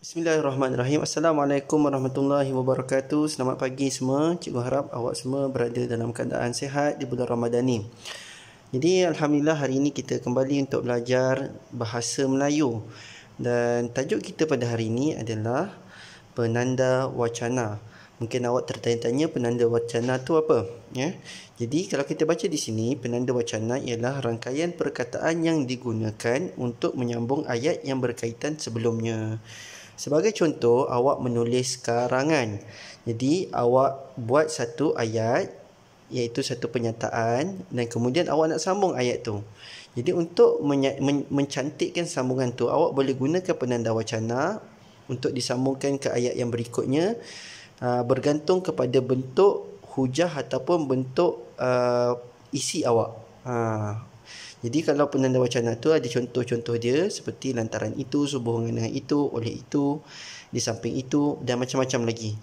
Bismillahirrahmanirrahim. Assalamualaikum warahmatullahi wabarakatuh. Selamat pagi semua. Cikgu harap awak semua berada dalam keadaan sihat di bulan Ramadan ni. Jadi alhamdulillah hari ini kita kembali untuk belajar bahasa Melayu. Dan tajuk kita pada hari ini adalah penanda wacana. Mungkin awak tertanya-tanya penanda wacana tu apa? Ya. Jadi kalau kita baca di sini, penanda wacana ialah rangkaian perkataan yang digunakan untuk menyambung ayat yang berkaitan sebelumnya. Sebagai contoh, awak menulis karangan. Jadi awak buat satu ayat, iaitu satu penyataan, dan kemudian awak nak sambung ayat tu. Jadi untuk mencantikkan sambungan tu, awak boleh gunakan penanda wacana untuk disambungkan ke ayat yang berikutnya, bergantung kepada bentuk hujah ataupun bentuk isi awak. Jadi kalau penanda wacana tu ada contoh-contoh dia seperti lantaran itu, sehubungan dengan itu, oleh itu, di samping itu, dan macam-macam lagi.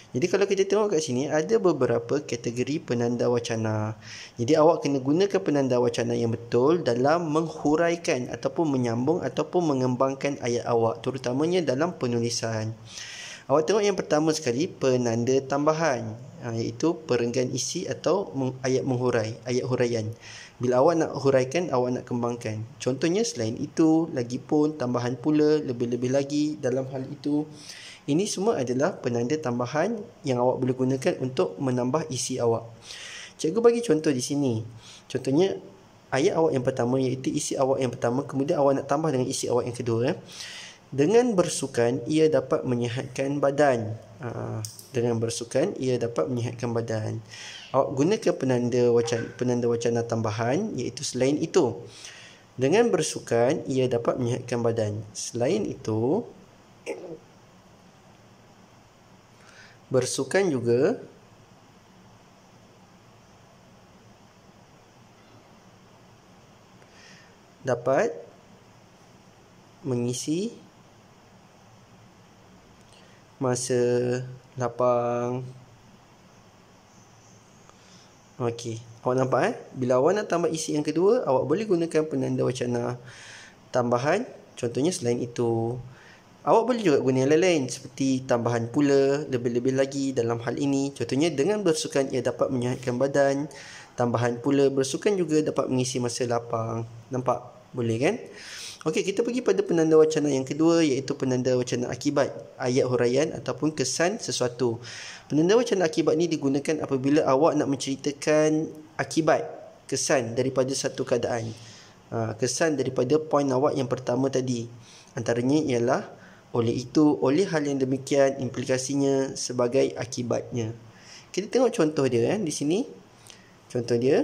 Jadi kalau kita tengok kat sini ada beberapa kategori penanda wacana. Jadi awak kena gunakan penanda wacana yang betul dalam menghuraikan ataupun menyambung ataupun mengembangkan ayat awak, terutamanya dalam penulisan. Awak tengok yang pertama sekali, penanda tambahan, iaitu perenggan isi atau ayat menghurai, ayat huraian. Bila awak nak huraikan, awak nak kembangkan. Contohnya selain itu, lagipun, tambahan pula, lebih-lebih lagi, dalam hal itu. Ini semua adalah penanda tambahan yang awak boleh gunakan untuk menambah isi awak. Cikgu bagi contoh di sini. Contohnya ayat awak yang pertama, iaitu isi awak yang pertama, kemudian awak nak tambah dengan isi awak yang kedua. Dengan bersukan, ia dapat menyihatkan badan. Dengan bersukan, ia dapat menyihatkan badan. Awak gunakan penanda wacana tambahan, iaitu selain itu. Dengan bersukan, ia dapat menyihatkan badan. Selain itu, bersukan juga dapat mengisi masa lapang. Okey, awak nampak bila awak nak tambah isi yang kedua, awak boleh gunakan penanda wacana tambahan. Contohnya selain itu. Awak boleh juga guna yang lain seperti tambahan pula, lebih-lebih lagi dalam hal ini. Contohnya dengan bersukan ia dapat menyihatkan badan. Tambahan pula, bersukan juga dapat mengisi masa lapang. Nampak? Boleh kan? Okey, kita pergi pada penanda wacana yang kedua, iaitu penanda wacana akibat, ayat huraian ataupun kesan sesuatu. Penanda wacana akibat ni digunakan apabila awak nak menceritakan akibat, kesan daripada satu keadaan. Kesan daripada poin awak yang pertama tadi. Antaranya ialah oleh itu, oleh hal yang demikian, implikasinya sebagai akibatnya. Kita tengok contoh dia di sini. Contoh dia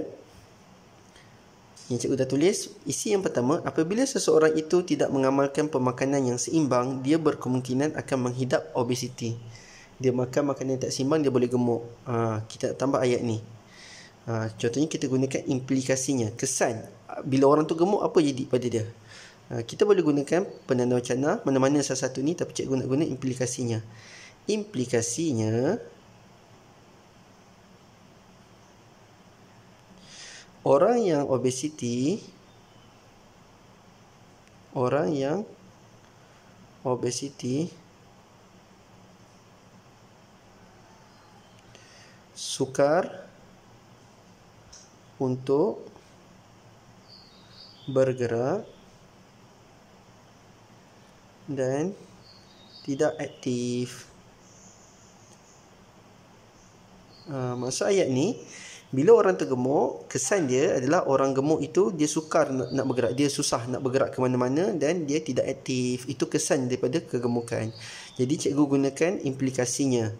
yang cikgu dah tulis, isi yang pertama, apabila seseorang itu tidak mengamalkan pemakanan yang seimbang, dia berkemungkinan akan menghidap obesiti. Dia makan makanan yang tak seimbang, dia boleh gemuk. Kita tambah ayat ni. Contohnya kita gunakan implikasinya, kesan. Bila orang tu gemuk, apa jadi pada dia? Kita boleh gunakan penanda wacana mana-mana salah satu ni, tapi cikgu nak guna implikasinya. Implikasinya, orang yang obesiti sukar untuk bergerak dan tidak aktif. Maksud ayat ni, bila orang tergemuk, kesan dia adalah orang gemuk itu dia sukar nak bergerak, dia susah nak bergerak ke mana-mana dan dia tidak aktif. Itu kesan daripada kegemukan. Jadi cikgu gunakan implikasinya,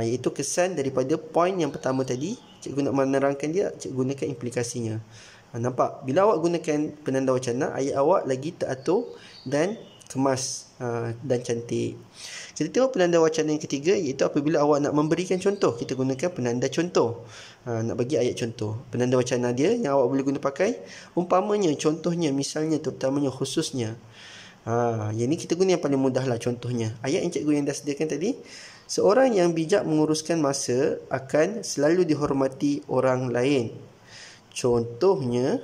iaitu kesan daripada poin yang pertama tadi. Cikgu nak menerangkan dia, cikgu gunakan implikasinya. Nampak? Bila awak gunakan penanda wacana, ayat awak lagi teratur dan kemas dan cantik. Kita tengok penanda wacana yang ketiga, iaitu apabila awak nak memberikan contoh, kita gunakan penanda contoh. Nak bagi ayat contoh. Penanda wacana dia yang awak boleh guna pakai, umpamanya, contohnya, misalnya, terutamanya, khususnya. Yang ni kita guna yang paling mudah lah, contohnya. Ayat yang cikgu yang dah sediakan tadi, seorang yang bijak menguruskan masa akan selalu dihormati orang lain. Contohnya,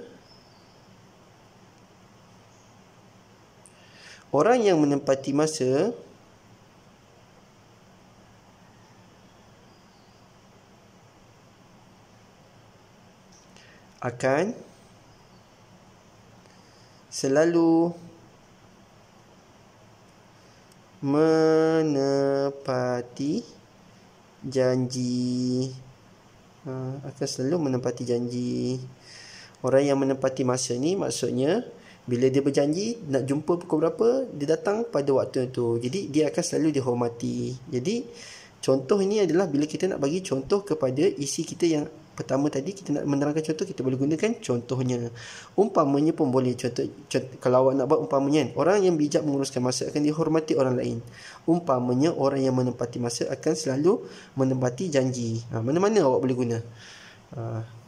orang yang menempati masa akan selalu menepati janji. Akan selalu menepati janji. Orang yang menepati masa ni maksudnya bila dia berjanji nak jumpa pukul berapa, dia datang pada waktu itu. Jadi dia akan selalu dihormati. Jadi contoh ini adalah bila kita nak bagi contoh kepada isi kita yang pertama tadi, kita nak menerangkan contoh, kita boleh gunakan contohnya. Umpamanya pun boleh. Contoh kalau awak nak buat umpamanya, orang yang bijak menguruskan masa akan dihormati orang lain. Umpamanya orang yang menepati masa akan selalu menepati janji. Mana-mana awak boleh guna.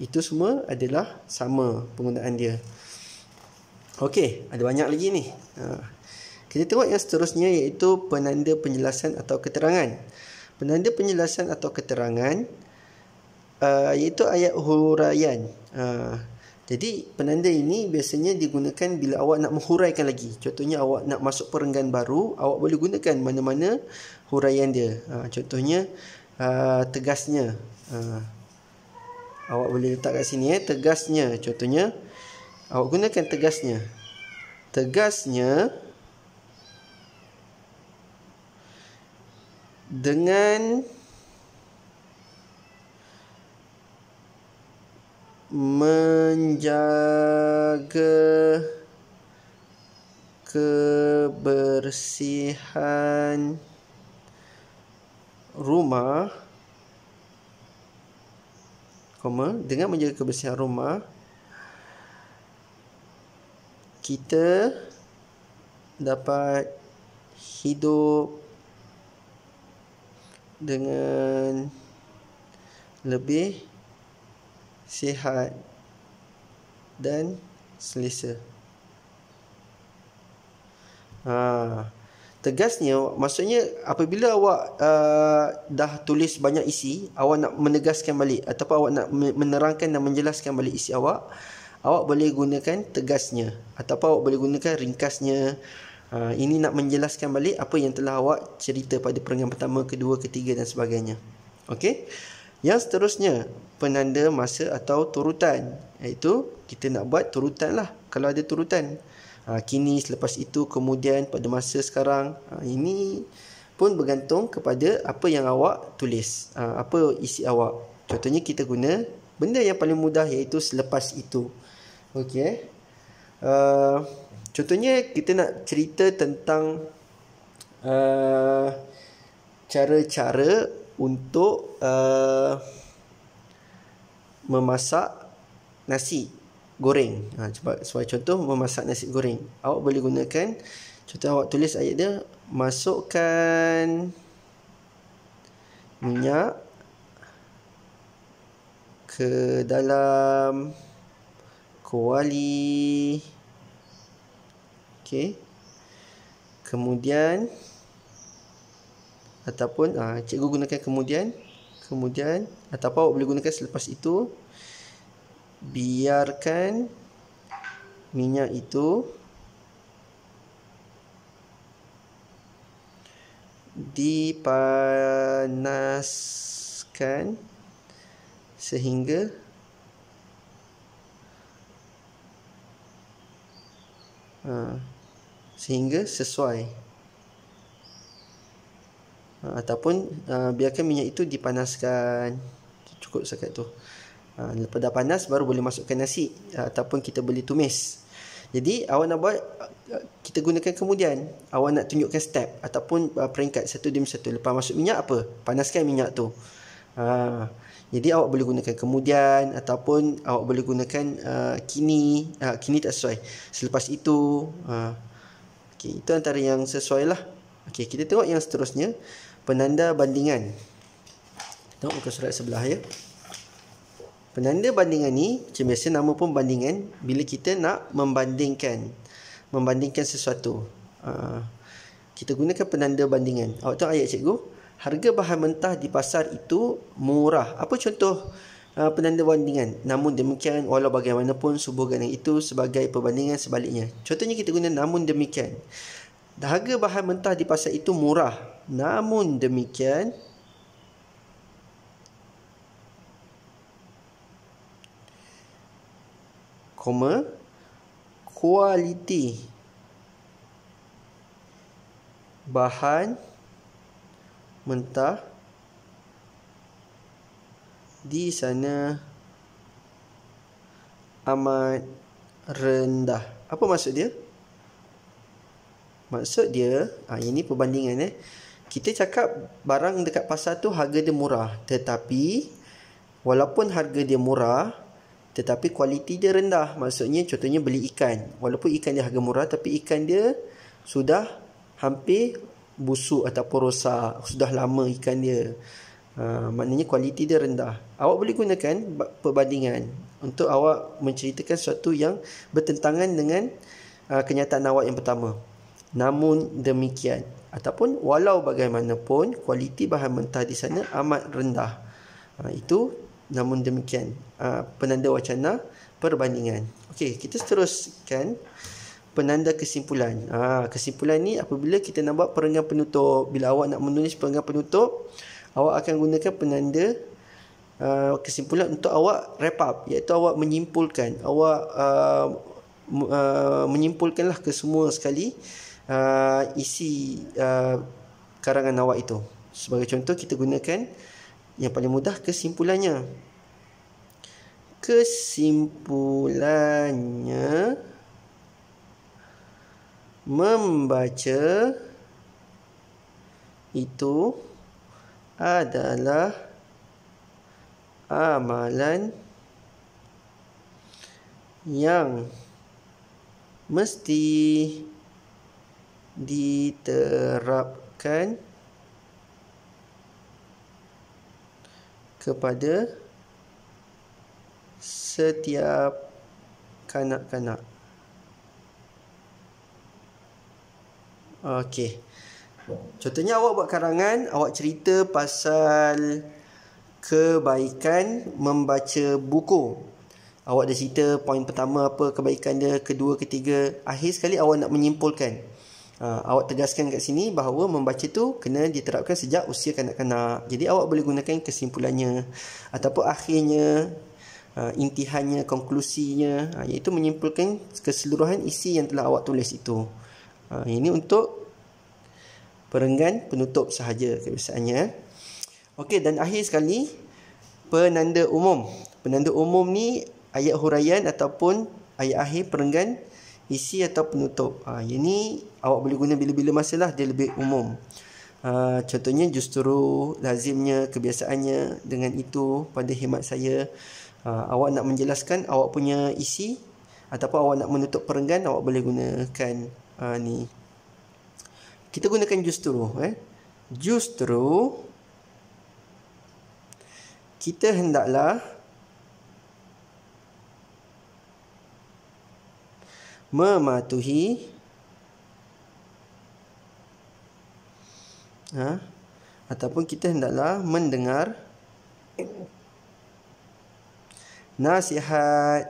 Itu semua adalah sama penggunaan dia. Okey, ada banyak lagi ni. Kita tengok yang seterusnya, iaitu penanda penjelasan atau keterangan. Penanda penjelasan atau keterangan iaitu ayat huraian. Jadi penanda ini biasanya digunakan bila awak nak menghuraikan lagi. Contohnya awak nak masuk perenggan baru, awak boleh gunakan mana-mana huraian dia. Contohnya tegasnya. Awak boleh letak kat sini tegasnya. Contohnya awak gunakan tegasnya. Tegasnya dengan menjaga kebersihan rumah, dengan menjaga kebersihan rumah, kita dapat hidup dengan lebih sihat dan selesa. Tegasnya maksudnya apabila awak dah tulis banyak isi, awak nak menegaskan balik ataupun awak nak menerangkan dan menjelaskan balik isi awak boleh gunakan tegasnya ataupun awak boleh gunakan ringkasnya. Ini nak menjelaskan balik apa yang telah awak cerita pada perenggan pertama, kedua, ketiga dan sebagainya. Okey. Yang seterusnya, penanda masa atau turutan, iaitu kita nak buat turutan lah. Kalau ada turutan, kini, selepas itu, kemudian, pada masa sekarang, ini pun bergantung kepada apa yang awak tulis, apa isi awak. Contohnya kita guna benda yang paling mudah, iaitu selepas itu. Okey. Contohnya kita nak cerita tentang cara-cara untuk memasak nasi goreng. Sebagai contoh, memasak nasi goreng, awak boleh gunakan, contoh awak tulis ayat dia, masukkan minyak ke dalam kuali. Okey. Kemudian ataupun cikgu gunakan kemudian ataupun awak boleh gunakan selepas itu, biarkan minyak itu dipanaskan sehingga sesuai, ataupun biarkan minyak itu dipanaskan. Cukup sekat tu. Lepas dah panas baru boleh masukkan nasi, ataupun kita boleh tumis. Jadi awak nak buat, kita gunakan kemudian. Awak nak tunjukkan step ataupun peringkat satu demi satu. Lepas masuk minyak apa? Panaskan minyak tu. Jadi awak boleh gunakan kemudian, ataupun awak boleh gunakan kini. Kini tak sesuai, selepas itu. Okay, itu antara yang sesuai lah. Okay, kita tengok yang seterusnya, penanda bandingan. Tengok muka surat sebelah ya. Penanda bandingan ni, macam biasa nama pun bandingan, bila kita nak membandingkan sesuatu. Kita gunakan penanda bandingan. Awak tahu ayat cikgu, harga bahan mentah di pasar itu murah. Apa contoh penanda bandingan? Namun demikian, walau bagaimanapun subuh gandang itu sebagai perbandingan sebaliknya. Contohnya kita guna namun demikian. Harga bahan mentah di pasar itu murah. Namun demikian, kualiti bahan mentah di sana amat rendah. Apa maksud dia? Maksud dia, ini perbandingan. Kita cakap barang dekat pasar tu harga dia murah. Tetapi, walaupun harga dia murah, tetapi kualiti dia rendah. Maksudnya, contohnya beli ikan. Walaupun ikan dia harga murah, tapi ikan dia sudah hampir busuk ataupun rosak. Sudah lama ikan dia. Maknanya kualiti dia rendah. Awak boleh gunakan perbandingan untuk awak menceritakan sesuatu yang bertentangan dengan kenyataan awak yang pertama. Namun demikian, ataupun walau bagaimanapun, kualiti bahan mentah di sana amat rendah. Itu namun demikian, penanda wacana perbandingan. Okey, kita teruskan penanda kesimpulan. Kesimpulan ni apabila kita nak buat perenggan penutup. Bila awak nak menulis perenggan penutup, awak akan gunakan penanda kesimpulan untuk awak wrap up, iaitu awak menyimpulkan. Awak menyimpulkanlah ke semua sekali isi karangan awak itu. Sebagai contoh, kita gunakan yang paling mudah kesimpulannya. Kesimpulannya, membaca itu adalah amalan yang mesti diterapkan kepada setiap kanak-kanak. Okey. Contohnya awak buat karangan, awak cerita pasal kebaikan membaca buku. Awak dah cerita poin pertama apa kebaikan dia, kedua, ketiga. Akhir sekali awak nak menyimpulkan. Awak tegaskan kat sini bahawa membaca tu kena diterapkan sejak usia kanak-kanak. Jadi awak boleh gunakan kesimpulannya ataupun akhirnya, intihannya, konklusinya, iaitu menyimpulkan keseluruhan isi yang telah awak tulis itu. Ini untuk perenggan penutup sahaja kebiasaannya. Okey, dan akhir sekali, penanda umum. Penanda umum ni ayat huraian ataupun ayat akhir perenggan isi atau penutup. Ini awak boleh guna bila-bila masalah, dia lebih umum. Contohnya justru, lazimnya, kebiasaannya, dengan itu, pada khidmat saya. Awak nak menjelaskan awak punya isi ataupun awak nak menutup perenggan, awak boleh gunakan ni. Kita gunakan justru. Justru kita hendaklah mematuhi ataupun kita hendaklah mendengar nasihat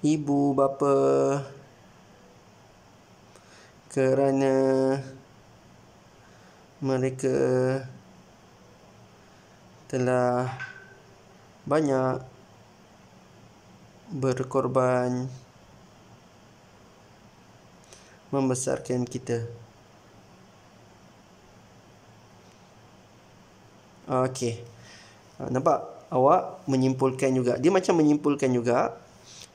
ibu bapa kerana mereka telah banyak berkorban membesarkan kita. Okey. Nampak? Awak menyimpulkan juga. Dia macam menyimpulkan juga,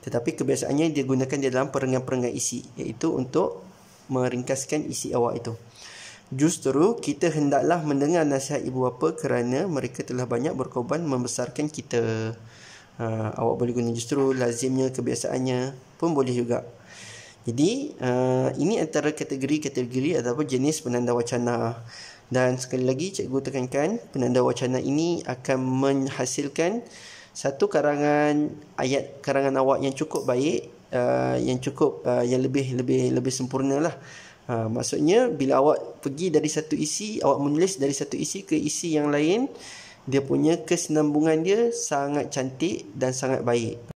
tetapi kebiasaannya dia gunakan di dalam perenggan-perenggan isi, iaitu untuk meringkaskan isi awak itu. Justru kita hendaklah mendengar nasihat ibu bapa kerana mereka telah banyak berkorban membesarkan kita. Awak boleh guna justru, lazimnya, kebiasaannya pun boleh juga. Jadi ini antara kategori-kategori ataupun jenis penanda wacana. Dan sekali lagi cikgu tekankan, penanda wacana ini akan menghasilkan satu karangan awak yang cukup baik, yang lebih sempurna lah. Maksudnya bila awak pergi dari satu isi, awak menulis dari satu isi ke isi yang lain, dia punya kesinambungan dia sangat cantik dan sangat baik.